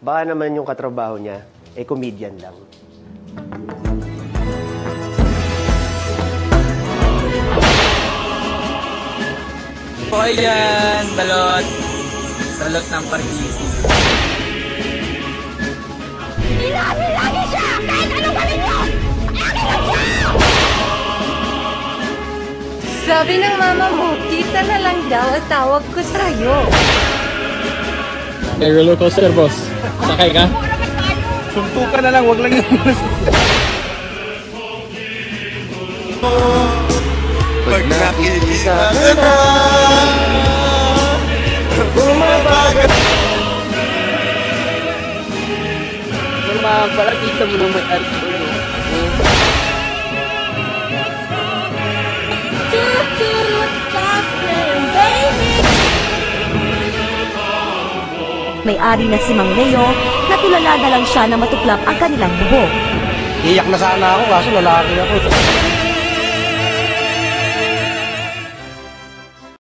Baka naman yung katrabaho niya, comedian lang. Okay yan, balot. Balot ng partiki. Hindi namin lagi siya! Kahit anong gawin niyo! Akin lang siya! Sabi ng mama mo, kita na lang daw at tawag ko sa'yo. Hey, roller coaster, boss. Sakay ka? Suntukan na lang, wag lang yung... Pag nakikita ka na, bumabagal. Yung mga palakita mo ng may arko. May-ari na si Mang Leo na tulala na lang siya na matuklap ang kanilang buhok. Iyak na sana ako kaso lalaki ako.